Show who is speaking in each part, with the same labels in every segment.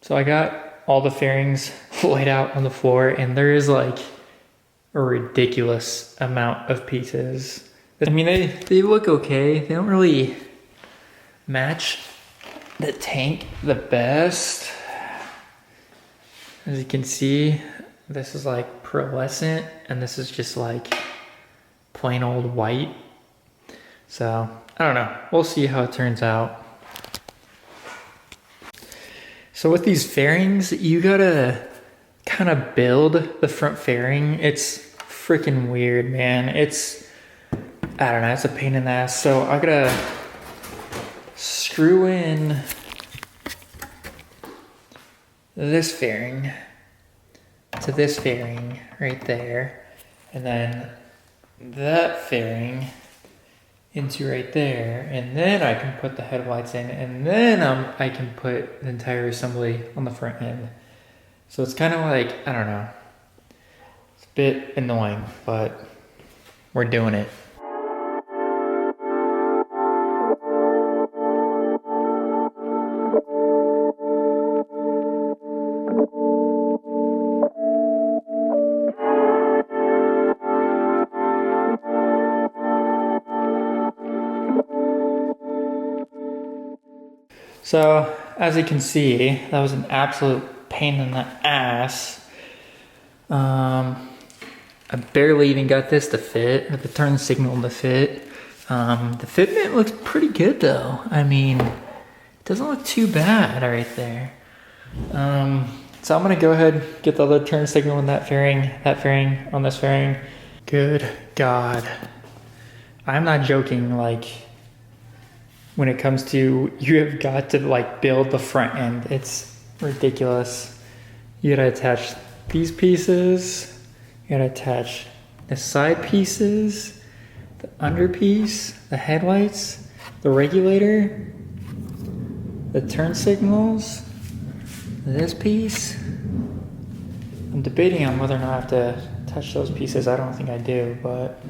Speaker 1: So I got all the fairings laid out on the floor, and there is like a ridiculous amount of pieces. I mean, they look okay. They don't really match the tank the best. As you can see, this is like pearlescent, and this is just like plain old white. So, I don't know. We'll see how it turns out. So with these fairings, you gotta kind of build the front fairing. It's freaking weird, man. I don't know, it's a pain in the ass. So I gotta screw in this fairing to this fairing right there, and then that fairing into right there, and then I can put the headlights in, and then I can put the entire assembly on the front end. So it's kind of like, I don't know, it's a bit annoying, but we're doing it. So, as you can see, that was an absolute pain in the ass. I barely even got this to fit, or the turn signal to fit. The fitment looks pretty good though. I mean, it doesn't look too bad right there. So I'm gonna go ahead, get the other turn signal in that fairing on this fairing. Good God. I'm not joking, like, when it comes to, you have got to like build the front end. It's ridiculous. You gotta attach these pieces, you gotta attach the side pieces, the under piece, the headlights, the regulator, the turn signals, this piece. I'm debating on whether or not I have to touch those pieces. I don't think I do, but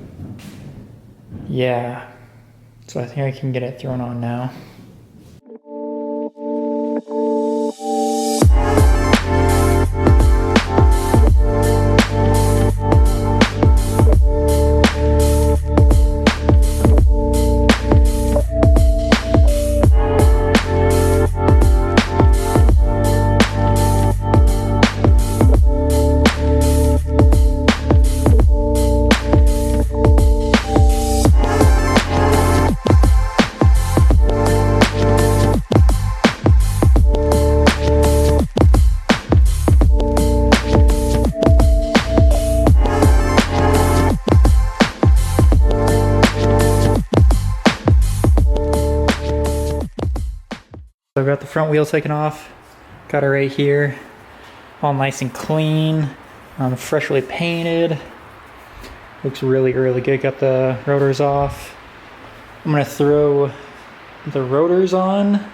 Speaker 1: yeah. So I think I can get it thrown on now. So I've got the front wheel taken off, got it right here, all nice and clean, freshly painted. Looks really, really good. Got the rotors off. I'm gonna throw the rotors on.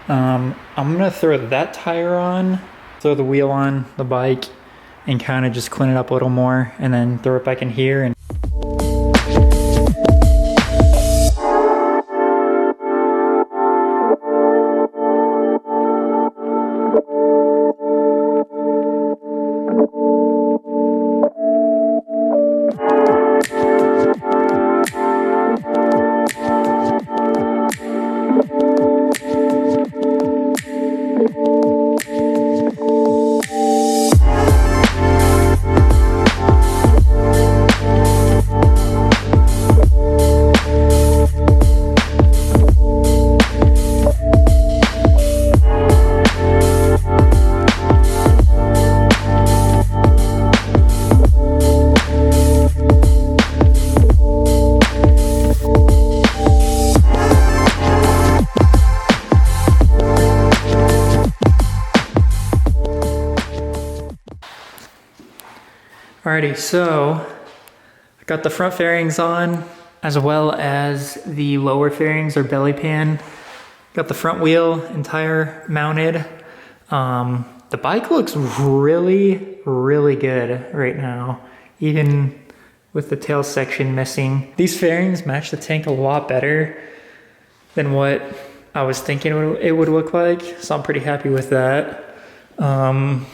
Speaker 1: I'm gonna throw that tire on, throw the wheel on the bike, and kind of just clean it up a little more, and then throw it back in here. And alrighty, so I got the front fairings on as well as the lower fairings or belly pan. Got the front wheel and tire mounted. The bike looks really, really good right now, even with the tail section missing. These fairings match the tank a lot better than what I was thinking it would look like, so I'm pretty happy with that. I'm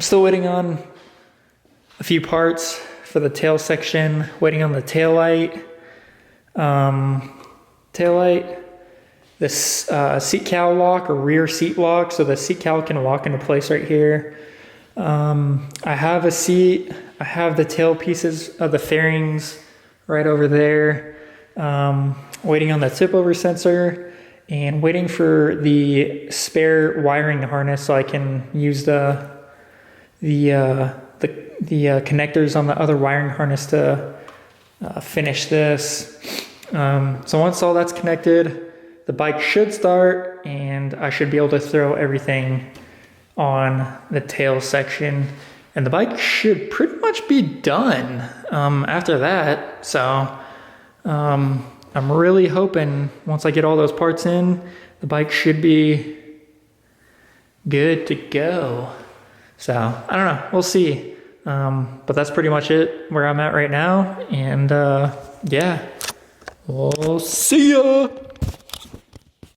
Speaker 1: still waiting on a few parts for the tail section, waiting on the tail light. This seat cowl lock or rear seat lock, so the seat cowl can lock into place right here. I have a seat, I have the tail pieces of the fairings right over there. Waiting on the tip over sensor and waiting for the spare wiring harness so I can use the connectors on the other wiring harness to finish this. So once all that's connected, the bike should start and I should be able to throw everything on the tail section, and the bike should pretty much be done after that. So I'm really hoping once I get all those parts in, the bike should be good to go. So I don't know, we'll see. But that's pretty much it where I'm at right now. And yeah, we'll see ya.